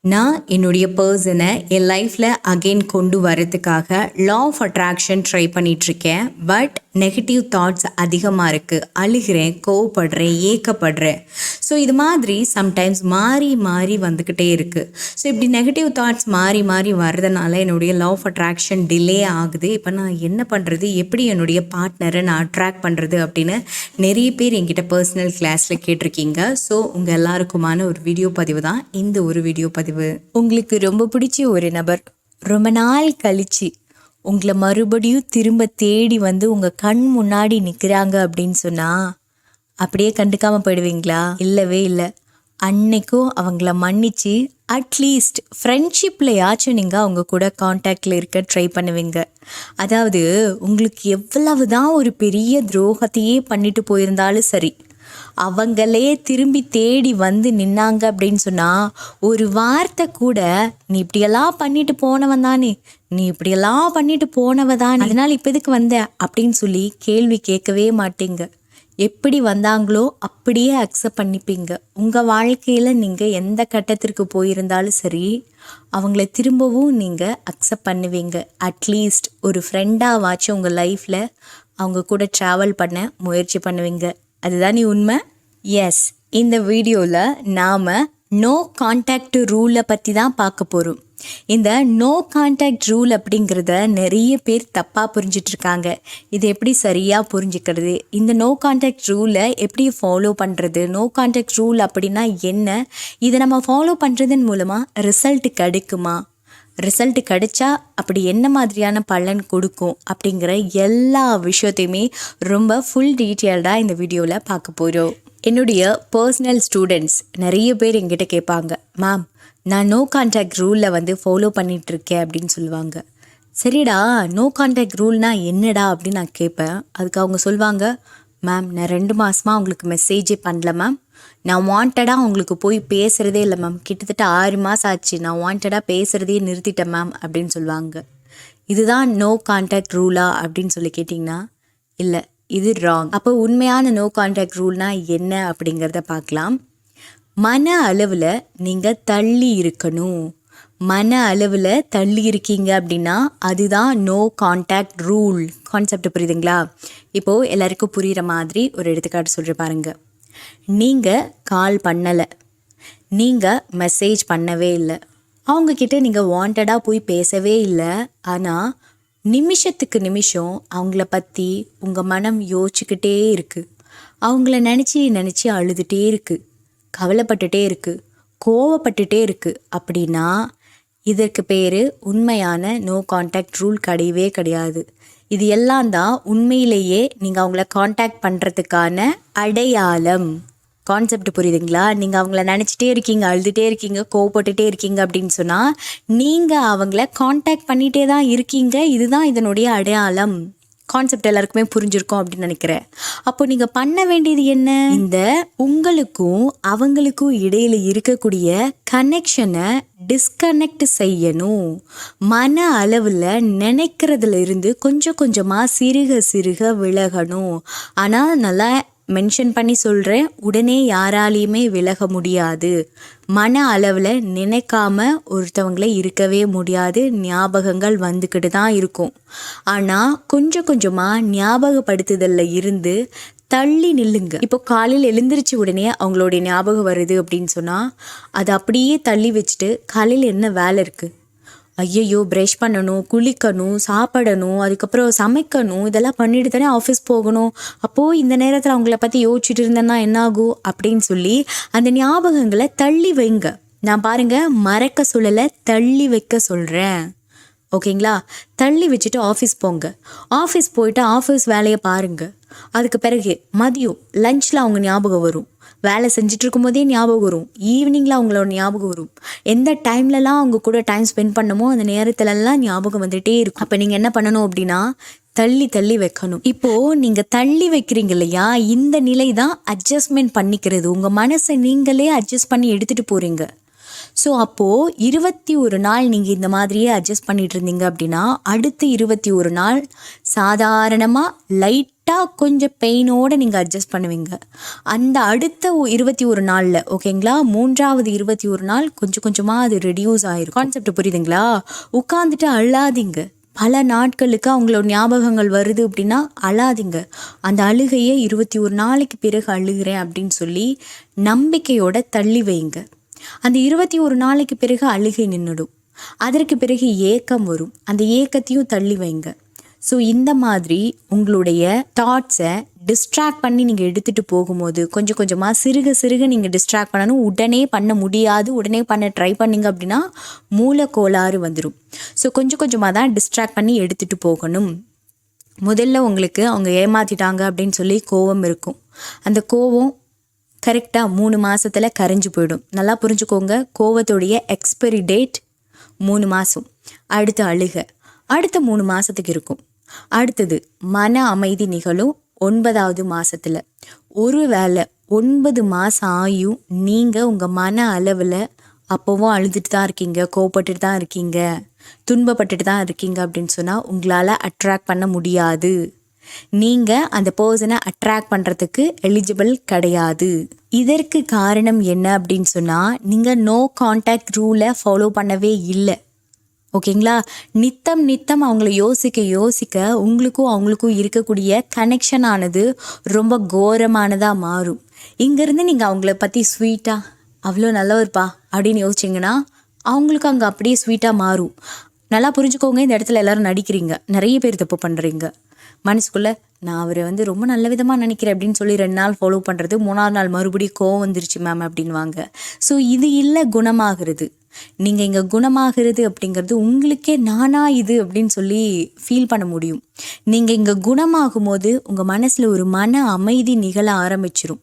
நான் என்னுடைய பர்சனை என் லைஃப்பில் அகெயின் கொண்டு வரதுக்காக லா ஆஃப் அட்ராக்ஷன் ட்ரை பண்ணிகிட்ருக்கேன். பட் நெகட்டிவ் தாட்ஸ் அதிகமாக இருக்குது. அழுகிறேன், கோவப்படுறேன், ஏக்கப்படுறேன். ஸோ இது மாதிரி சம்டைம்ஸ் மாறி மாறி வந்துக்கிட்டே இருக்குது. ஸோ இப்படி நெகட்டிவ் தாட்ஸ் மாறி மாறி வர்றதுனால என்னுடைய லா ஆஃப் அட்ராக்ஷன் டிலே ஆகுது. இப்போ நான் என்ன பண்ணுறது, எப்படி என்னுடைய பார்ட்னரை நான் அட்ராக்ட் பண்ணுறது அப்படின்னு நிறைய பேர் என்கிட்ட பர்சனல் கிளாஸில் கேட்டிருக்கீங்க. ஸோ உங்கள் எல்லாருக்குமான ஒரு வீடியோ பதிவு தான் இந்த ஒரு வீடியோ பதிவு. உங்களுக்கு ரொம்ப பிடிச்ச ஒரு நபர் ரொம்ப நாள் கழிச்சு உங்களை மறுபடியும் திரும்ப தேடி வந்து உங்க கண் முன்னாடி நிற்கிறாங்க அப்படின்னு சொன்னா அப்படியே கண்டுக்காம போயிடுவீங்களா? இல்லவே இல்லை. அன்னைக்கும் அவங்கள மன்னிச்சு அட்லீஸ்ட் ஃப்ரெண்ட்ஷிப்லையாச்சும் நீங்கள் அவங்க கூட காண்டாக்டில் இருக்க ட்ரை பண்ணுவீங்க. அதாவது உங்களுக்கு எவ்வளவு தான் ஒரு பெரிய துரோகத்தையே பண்ணிட்டு போயிருந்தாலும் சரி, அவங்களே திரும்பி தேடி வந்து நின்னாங்க அப்படின்னு சொன்னால் ஒரு வார்த்தை கூட நீ இப்படியெல்லாம் பண்ணிட்டு போனவன் தானே, நீ இப்படியெல்லாம் பண்ணிட்டு போனவ தானே, அதனால் இப்போ எதுக்கு வந்த அப்படின்னு சொல்லி கேள்வி கேட்கவே மாட்டீங்க. எப்படி வந்தாங்களோ அப்படியே அக்செப்ட் பண்ணிப்பீங்க. உங்கள் வாழ்க்கையில் நீங்கள் எந்த கட்டத்திற்கு போயிருந்தாலும் சரி, அவங்கள திரும்பவும் நீங்கள் அக்செப்ட் பண்ணுவீங்க. அட்லீஸ்ட் ஒரு ஃப்ரெண்டாவாச்சும் உங்கள் லைஃப்பில் அவங்க கூட ட்ராவல் பண்ண முயற்சி பண்ணுவீங்க. அதுதான் உண்மை. எஸ், இந்த வீடியோவில் நாம் நோ கான்டாக்ட் ரூலை பற்றி தான் பார்க்க போகிறோம். இந்த நோ கான்டாக்ட் ரூல் அப்படிங்கிறத நிறைய பேர் தப்பாக புரிஞ்சிட்ருக்காங்க. இது எப்படி சரியாக புரிஞ்சுக்கிறது, இந்த நோ கான்டாக்ட் ரூலை எப்படி ஃபாலோ பண்ணுறது, நோ கான்டாக்ட் ரூல் அப்படின்னா என்ன, இதை நம்ம ஃபாலோ பண்ணுறதன் மூலமாக ரிசல்ட் கிடைக்குமா, ரிசல்ட் கிடைச்சா அப்படி என்ன மாதிரியான பலன் கொடுக்கும் அப்படிங்கிற எல்லா விஷயத்தையுமே ரொம்ப ஃபுல் டீட்டெயில்டாக இந்த வீடியோவில் பார்க்க போகிறோம். என்னுடைய பர்சனல் ஸ்டூடெண்ட்ஸ் நிறைய பேர் எங்கிட்ட கேட்பாங்க, மேம் நான் நோ கான்டாக்ட் ரூலில் வந்து ஃபாலோ பண்ணிகிட்ருக்கேன் அப்படின்னு சொல்லுவாங்க. சரிடா, நோ கான்டாக்ட் ரூல்னா என்னடா அப்படின்னு நான் கேட்பேன். அதுக்கு அவங்க சொல்லுவாங்க, மேம் நான் 2 மாதமாக உங்களுக்கு மெசேஜே பண்ணல மேம், நான் வாண்டடாக உங்களுக்கு போய் பேசுகிறதே இல்லை மேம், கிட்டத்தட்ட 6 மாதம் ஆச்சு, நான் வாண்டடாக பேசுகிறதே நிறுத்திட்டேன் மேம் அப்படின்னு சொல்லுவாங்க. இதுதான் நோ கான்டாக்ட் ரூலா அப்படின்னு சொல்லி கேட்டிங்கன்னா இல்லை, இது ராங். அப்போ உண்மையான நோ கான்டாக்ட் ரூல்னா என்ன அப்படிங்கிறத பார்க்கலாம். மன அளவில் நீங்கள் தள்ளி இருக்கணும். மன அளவில் தள்ளி இருக்கீங்க அப்படின்னா அதுதான் நோ கான்டாக்ட் ரூல். கான்செப்ட் புரியுதுங்களா? இப்போது எல்லாருக்கும் புரிகிற மாதிரி ஒரு எடுத்துக்காட்டு சொல்கிற பாருங்க. நீங்கள் கால் பண்ணலை, நீங்கள் மெசேஜ் பண்ணவே இல்லை, அவங்கக்கிட்ட நீங்கள் வாண்டடாக போய் பேசவே இல்லை. ஆனால் நிமிஷத்துக்கு நிமிஷம் அவங்கள பற்றி உங்கள் மனம் யோசிச்சுக்கிட்டே இருக்குது, அவங்கள நினச்சி நினச்சி அழுதுகிட்டே இருக்குது, கவலைப்பட்டுட்டே இருக்குது, கோவப்பட்டுட்டே இருக்குது. அப்படின்னா இதற்கு பேர் உண்மையான நோ கான்டாக்ட் ரூல் கிடையவே கிடையாது. இது எல்லாம் தான் உண்மையிலேயே நீங்கள் அவங்கள கான்டாக்ட் பண்ணுறதுக்கான அடையாளம். கான்செப்ட் புரியுதுங்களா? நீங்கள் அவங்கள நினச்சிட்டே இருக்கீங்க, அழுதுகிட்டே இருக்கீங்க, கோவப்பட்டுட்டே இருக்கீங்க அப்படின்னு சொன்னால் நீங்கள் அவங்கள கான்டாக்ட் பண்ணிகிட்டே தான் இருக்கீங்க. இதுதான் இதனுடைய அடையாளம். கான்செப்ட் எல்லாருக்குமே புரிஞ்சிருக்கும் அப்படின்னு நினைக்கிறேன். அப்போ நீங்கள் பண்ண வேண்டியது என்ன, இந்த உங்களுக்கும் அவங்களுக்கும் இடையில இருக்கக்கூடிய கனெக்ஷனை டிஸ்கனெக்ட் செய்யணும். மன அளவில் நினைக்கிறதுல இருந்து கொஞ்சம் கொஞ்சமாக சிறுக சிறுக விலகணும். ஆனால் நல்லா மென்ஷன் பண்ணி சொல்கிறேன், உடனே யாராலையுமே விலக முடியாது. மன அளவில் நினைக்காம ஒருத்தவங்களே இருக்கவே முடியாது. ஞாபகங்கள் வந்துக்கிட்டு தான் இருக்கும். ஆனால் கொஞ்சம் கொஞ்சமாக ஞாபகப்படுத்துதலில் இருந்து தள்ளி நில்லுங்க. இப்போ காலையில் எழுந்திரிச்சு உடனே அவங்களுடைய ஞாபகம் வருது அப்படின்னு சொன்னால் அதை அப்படியே தள்ளி வச்சுட்டு காலையில் என்ன வேலை இருக்குது, ஐயையோ ப்ரஷ் பண்ணணும், குளிக்கணும், சாப்பிடணும், அதுக்கப்புறம் சமைக்கணும், இதெல்லாம் பண்ணிட்டு தானே ஆஃபீஸ் போகணும், அப்போது இந்த நேரத்தில் அவங்கள பற்றி யோசிச்சுட்டு இருந்தேன்னா என்னாகும் அப்படின்னு சொல்லி அந்த ஞாபகங்களை தள்ளி வைங்க. நான் பாருங்கள் மறக்க சொல்லலை, தள்ளி வைக்க சொல்கிறேன். ஓகேங்களா? தள்ளி வச்சுட்டு ஆஃபீஸ் போங்க. ஆஃபீஸ் போயிட்டு ஆஃபீஸ் வேலையை பாருங்கள். அதுக்கு பிறகு மதியம் லஞ்சில் அவங்க ஞாபகம் வரும், வேலை செஞ்சுட்டு இருக்கும் போதே ஞாபகம் வரும், ஈவினிங்கில் அவங்களோட ஞாபகம் வரும், எந்த டைம்லலாம் அவங்க கூட டைம் ஸ்பெண்ட் பண்ணமோ அந்த நேரத்துலலாம் ஞாபகம் வந்துகிட்டே இருக்கும். அப்போ நீங்கள் என்ன பண்ணணும் அப்படின்னா தள்ளி தள்ளி வைக்கணும். இப்போது நீங்கள் தள்ளி வைக்கிறீங்க இல்லையா, இந்த நிலை தான் அட்ஜஸ்ட்மெண்ட் பண்ணிக்கிறது. உங்கள் மனசை நீங்களே அட்ஜஸ்ட் பண்ணி எடுத்துகிட்டு போகிறீங்க. ஸோ அப்போது 21 நாள் நீங்கள் இந்த மாதிரியே அட்ஜஸ்ட் பண்ணிகிட்டு இருந்தீங்க அப்படின்னா அடுத்து 21 நாள் சாதாரணமாக லைட் லைட்டாக கொஞ்சம் பெயினோடு நீங்கள் அட்ஜஸ்ட் பண்ணுவீங்க. அந்த அடுத்த 21 நாளில் ஓகேங்களா, 3வது 21 நாள் கொஞ்சம் கொஞ்சமாக அது ரெடியூஸ் ஆகிரும். கான்செப்ட் புரியுதுங்களா? உட்காந்துட்டு அழாதீங்க. பல நாட்களுக்கு அவங்களோட ஞாபகங்கள் வருது அப்படின்னா அழாதீங்க. அந்த அழுகையை 21 நாளைக்கு பிறகு அழுகிறேன் அப்படின்னு சொல்லி நம்பிக்கையோட தள்ளி வைங்க. அந்த 21 நாளைக்கு பிறகு அழுகை நின்றுடும். அதற்கு பிறகு ஏக்கம் வரும். அந்த ஏக்கத்தையும் தள்ளி வைங்க. ஸோ இந்த மாதிரி உங்களுடைய தாட்ஸை டிஸ்ட்ராக்ட் பண்ணி நீங்கள் எடுத்துகிட்டு போகும்போது கொஞ்சம் கொஞ்சமாக சிறுக சிறுக நீங்கள் டிஸ்ட்ராக்ட் பண்ணணும். உடனே பண்ண முடியாது. உடனே பண்ண ட்ரை பண்ணிங்க அப்படின்னா மூலக்கோளாறு வந்துடும். ஸோ கொஞ்சம் கொஞ்சமாக தான் டிஸ்ட்ராக்ட் பண்ணி எடுத்துகிட்டு போகணும். முதல்ல உங்களுக்கு அவங்க ஏமாற்றிட்டாங்க அப்படின்னு சொல்லி கோவம் இருக்கும். அந்த கோவம் கரெக்டாக 3 மாதத்தில் கரைஞ்சி போயிடும். நல்லா புரிஞ்சுக்கோங்க. கோவத்துடைய எக்ஸ்பைரி டேட் 3 மாதம். அடுத்து அழுக அடுத்த 3 மாதத்துக்கு இருக்கும். அடுத்தது மன அமைதி நிகழும் 9வது மாதத்தில். ஒரு வேளை 9 மாதம் ஆயும் நீங்கள் உங்கள் மன அளவில் அப்போவும் அழுதுட்டு தான் இருக்கீங்க, கோவப்பட்டுட்டு தான் இருக்கீங்க, துன்பப்பட்டுட்டு தான் இருக்கீங்க அப்படின்னு சொன்னால் உங்களால் அட்ராக்ட் பண்ண முடியாது. நீங்கள் அந்த பர்சனை அட்ராக்ட் பண்ணுறதுக்கு எலிஜிபிள் கிடையாது. இதற்கு காரணம் என்ன அப்படின்னு சொன்னால் நீங்கள் நோ கான்டாக்ட் ரூலை ஃபாலோ பண்ணவே இல்லை. ஓகேங்களா? நித்தம் அவங்கள யோசிக்க உங்களுக்கும் அவங்களுக்கும் இருக்கக்கூடிய கனெக்ஷன் ஆனது ரொம்ப கோரமானதாக மாறும். இங்கேருந்து நீங்கள் அவங்கள பற்றி ஸ்வீட்டாக அவ்வளோ நல்லவர்ப்பா அப்படின்னு யோசிச்சிங்கன்னா அவங்களுக்கு அங்கே அப்படியே ஸ்வீட்டாக மாறும். நல்லா புரிஞ்சுக்கோங்க. இந்த இடத்துல எல்லோரும் நடிக்கிறீங்க. நிறைய பேர் தப்பு பண்ணுறீங்க. மனசுக்குள்ளே நான் அவரை ரொம்ப நல்ல விதமாக நினைக்கிறேன் அப்படின்னு சொல்லி 2 நாள் ஃபாலோ பண்ணுறது, 3ஆவது நாள் மறுபடியும் கோவம் வந்துருச்சு மேம் அப்படின்வாங்க. ஸோ இது இல்லை குணமாகிறது. நீங்கள் இங்கே குணமாகிறது அப்படிங்கிறது உங்களுக்கே நானா இது அப்படின்னு சொல்லி ஃபீல் பண்ண முடியும். நீங்கள் இங்கே குணமாகும் போது உங்கள் மனசில் ஒரு மன அமைதி நிகழ ஆரம்பிச்சிடும்.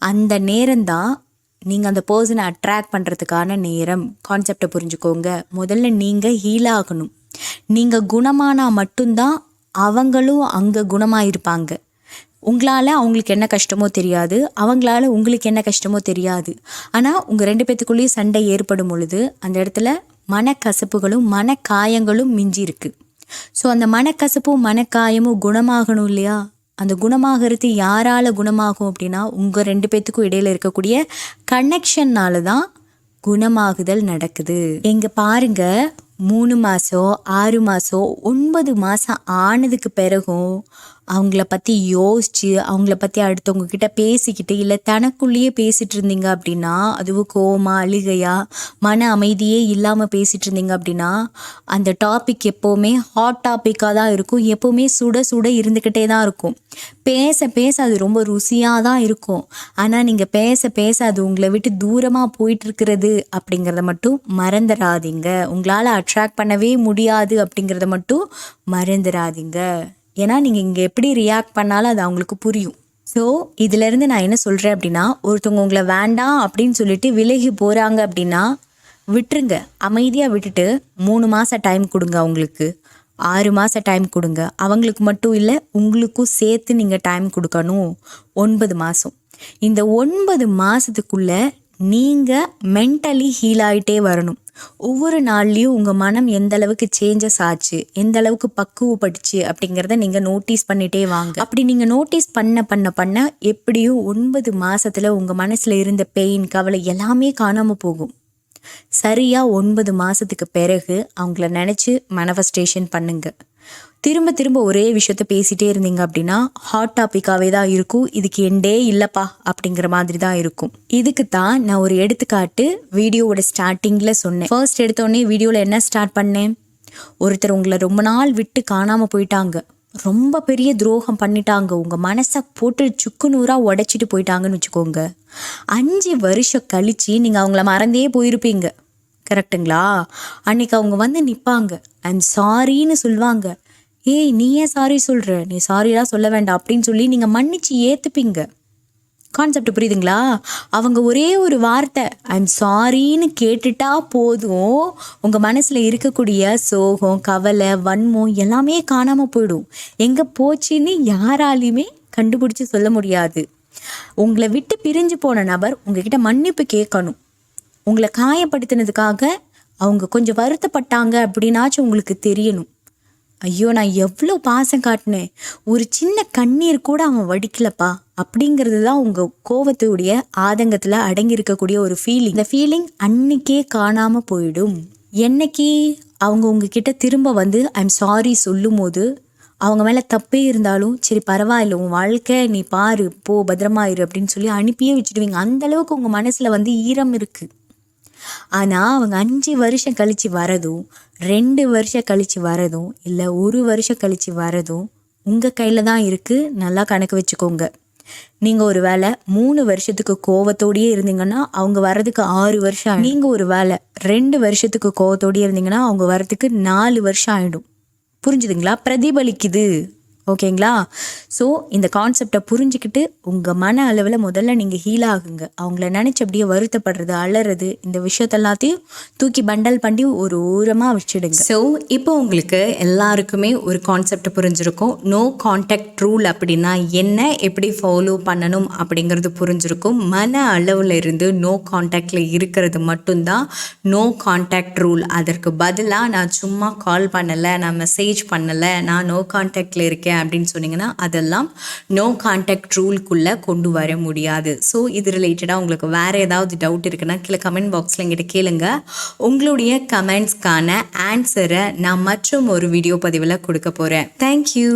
அந்த நேரம்தான் நீங்கள் அந்த பர்சனை அட்ராக்ட் பண்ணுறதுக்கான நேரம். கான்செப்டை புரிஞ்சுக்கோங்க. முதல்ல நீங்கள் ஹீல் ஆகணும். நீங்கள் குணமானால் மட்டும்தான் அவங்களும் அங்கே குணமாயிருப்பாங்க. உங்களால் அவங்களுக்கு என்ன கஷ்டமோ தெரியாது, அவங்களால உங்களுக்கு என்ன கஷ்டமோ தெரியாது. ஆனால் உங்கள் 2 பேத்துக்குள்ளேயும் சண்டை ஏற்படும் பொழுது அந்த இடத்துல மனக்கசப்புகளும் மனக்காயங்களும் மிஞ்சி இருக்குது. ஸோ அந்த மனக்கசப்பும் மனக்காயமும் குணமாகணும் இல்லையா? அந்த குணமாகிறது யாரால் குணமாகும் அப்படின்னா உங்கள் 2 பேத்துக்கும் இடையில் இருக்கக்கூடிய கனெக்ஷன்னால தான் குணமாகுதல் நடக்குது. எங்க பாருங்க, 3 மாதம் 6 மாதம் 9 மாதம் ஆனதுக்கு பிறகும் அவங்கள பற்றி யோசித்து அவங்கள பற்றி அடுத்தவங்க கிட்ட பேசிக்கிட்டு இல்லை தனக்குள்ளேயே பேசிகிட்டு இருந்தீங்க அப்படின்னா, அதுவும் கோவமா அழுகையா மன அமைதியே இல்லாமல் பேசிகிட்டு இருந்தீங்க அப்படின்னா அந்த டாபிக் எப்போவுமே ஹாட் டாப்பிக்காக தான் இருக்கும். எப்போவுமே சுட சுட இருந்துக்கிட்டே தான் இருக்கும். பேச பேச அது ரொம்ப ருசியாக தான் இருக்கும். ஆனால் நீங்கள் பேச பேச அது உங்களை விட்டு தூரமாக போயிட்டுருக்கிறது அப்படிங்கிறத மட்டும் மறந்துடாதீங்க. உங்களால் அட்ராக்ட் பண்ணவே முடியாது அப்படிங்கிறத மட்டும் மறந்துடாதீங்க. ஏன்னா நீங்கள் இங்கே எப்படி ரியாக்ட் பண்ணாலும் அது அவங்களுக்கு புரியும். ஸோ இதிலேருந்து நான் என்ன சொல்கிறேன் அப்படின்னா, ஒருத்தவங்க உங்களை வேண்டாம் அப்படின்னு சொல்லிட்டு விலகி போகிறாங்க அப்படின்னா விட்டுருங்க. அமைதியாக விட்டுட்டு 3 மாதம் டைம் கொடுங்க. அவங்களுக்கு 6 மாதம் டைம் கொடுங்க. அவங்களுக்கு மட்டும் இல்லை, உங்களுக்கும் சேர்த்து நீங்கள் டைம் கொடுக்கணும். 9 மாதம். இந்த 9 மாதத்துக்குள்ளே நீங்கள் மென்டலி ஹீல் ஆகிட்டே வரணும். ஒவ்வொரு நாள்லேயும் உங்கள் மனம் எந்த அளவுக்கு சேஞ்சஸ் ஆச்சு, எந்த அளவுக்கு பக்குவப்பட்டுச்சு அப்படிங்கிறத நீங்கள் நோட்டீஸ் பண்ணிகிட்டே வாங்க. அப்படி நீங்கள் நோட்டீஸ் பண்ண எப்படியும் 9 மாதத்தில் உங்கள் மனசில் இருந்த பெயின், கவலை எல்லாமே காணாமல் போகும். சரியாக 9 மாதத்துக்கு பிறகு அவங்கள நினச்சி மேனிஃபெஸ்டேஷன் பண்ணுங்க. திரும்ப ஒரே விஷயத்த பேசிகிட்டே இருந்தீங்க அப்படின்னா ஹாட் டாப்பிக்காகவே தான் இருக்கும். இதுக்கு எண்டே இல்லைப்பா அப்படிங்கிற மாதிரி தான் இருக்கும். இதுக்கு தான் நான் ஒரு எடுத்துக்காட்டு வீடியோவோட ஸ்டார்டிங்கில் சொன்னேன். ஃபர்ஸ்ட் எடுத்தோடனே வீடியோவில் என்ன ஸ்டார்ட் பண்ணேன், ஒருத்தர் உங்களை ரொம்ப நாள் விட்டு காணாமல் போயிட்டாங்க, ரொம்ப பெரிய துரோகம் பண்ணிட்டாங்க, உங்கள் மனசை போட்டு சுக்குநூறாக உடைச்சிட்டு போயிட்டாங்கன்னு வச்சுக்கோங்க. 5 வருஷம் கழித்து நீங்கள் அவங்கள மறந்தே போயிருப்பீங்க. கரெக்டுங்களா? அன்னைக்கு அவங்க வந்து நிற்பாங்க, ஐம் சாரின்னு சொல்லுவாங்க. ஏய் நீ ஏன் சாரி சொல்கிற, நீ சாரிலாம் சொல்ல வேண்டாம் அப்படின்னு சொல்லி நீங்கள் மன்னிச்சு ஏற்றுப்பீங்க. கான்செப்ட் புரியுதுங்களா? அவங்க ஒரே ஒரு வார்த்தை ஐம் சாரின்னு கேட்டுட்டா போதும், உங்கள் மனசில் இருக்கக்கூடிய சோகம், கவலை, வன்மம் எல்லாமே காணாமல் போயிடும். எங்கே போச்சுன்னு யாராலையுமே கண்டுபிடிச்சி சொல்ல முடியாது. உங்களை விட்டு பிரிஞ்சு போன நபர் உங்ககிட்ட மன்னிப்பு கேட்கணும். உங்களை காயப்படுத்தினதுக்காக அவங்க கொஞ்சம் வருத்தப்பட்டாங்க அப்படின்னாச்சும் உங்களுக்கு தெரியணும். ஐயோ நான் எவ்வளோ பாசம் காட்டினேன், ஒரு சின்ன கண்ணீர் கூட அவன் வடிக்கலப்பா அப்படிங்கிறது தான் உங்கள் கோவத்துடைய ஆதங்கத்தில் அடங்கியிருக்கக்கூடிய ஒரு ஃபீலிங். இந்த ஃபீலிங் அன்னைக்கே காணாமல் போயிடும். என்னைக்கு அவங்க உங்ககிட்ட திரும்ப வந்து ஐம் சாரி சொல்லும் போது அவங்க மேலே தப்பே இருந்தாலும் சரி பரவாயில்ல, உன் வாழ்க்கை நீ பாரு, போ பத்திரமாயிரு அப்படின்னு சொல்லி அனுப்பியே வச்சுடுவீங்க. அந்தளவுக்கு உங்கள் மனசில் வந்து ஈரம் இருக்குது. ஆனால் அவங்க 5 வருஷம் கழித்து வரதும் 2 வருஷம் கழித்து வரதும் இல்லை 1 வருஷம் கழித்து வரதும் உங்கள் கையில் தான் இருக்குது. நல்லா கணக்கு வச்சுக்கோங்க. நீங்கள் ஒரு வேளை 3 வருஷத்துக்கு கோவத்தோடையே இருந்தீங்கன்னா அவங்க வர்றதுக்கு 6 வருஷம். நீங்கள் ஒரு வேளை 2 வருஷத்துக்கு கோவத்தோடையே இருந்தீங்கன்னா அவங்க வர்றதுக்கு 4 வருஷம் ஆகிடும். புரிஞ்சுதுங்களா? பிரதிபலிக்குது. ஓகேங்களா? ஸோ இந்த கான்செப்டை புரிஞ்சுக்கிட்டு உங்கள் மன அளவில் முதல்ல நீங்கள் ஹீல் ஆகுங்க. அவங்கள நினச்சி அப்படியே வருத்தப்படுறது, அலறது, இந்த விஷயத்தெல்லாத்தையும் தூக்கி பண்டல் பண்ணி ஒரு ஓரமாக வச்சுடுங்க. ஸோ இப்போ உங்களுக்கு எல்லாருக்குமே ஒரு கான்செப்ட் புரிஞ்சிருக்கும். நோ கான்டாக்ட் ரூல் அப்படின்னா என்ன, எப்படி ஃபாலோ பண்ணணும் அப்படிங்கிறது புரிஞ்சிருக்கும். மன அளவில் இருந்து நோ கான்டாக்டில் இருக்கிறது மட்டும்தான் நோ கான்டாக்ட் ரூல். அதற்கு பதிலாக நான் சும்மா கால் பண்ணலை, நான் மெசேஜ் பண்ணலை, நான் நோ கான்டாக்டில் இருக்கேன் அப்படின்னு சொன்னீங்கன்னா அதெல்லாம் நோ கான்டாக்ட் ரூல்குள்ளே கொண்டு வர முடியாது. ஸோ இது ரிலேட்டடாக உங்களுக்கு வேறு ஏதாவது டவுட் இருக்குன்னா கீழே கமெண்ட் பாக்ஸில் எங்கிட்ட கேளுங்க. உங்களுடைய கமெண்ட்ஸ்க்கான ஆன்சரை நான் மற்றும் ஒரு வீடியோ பதிவில் கொடுக்க போகிறேன். தேங்க்யூ.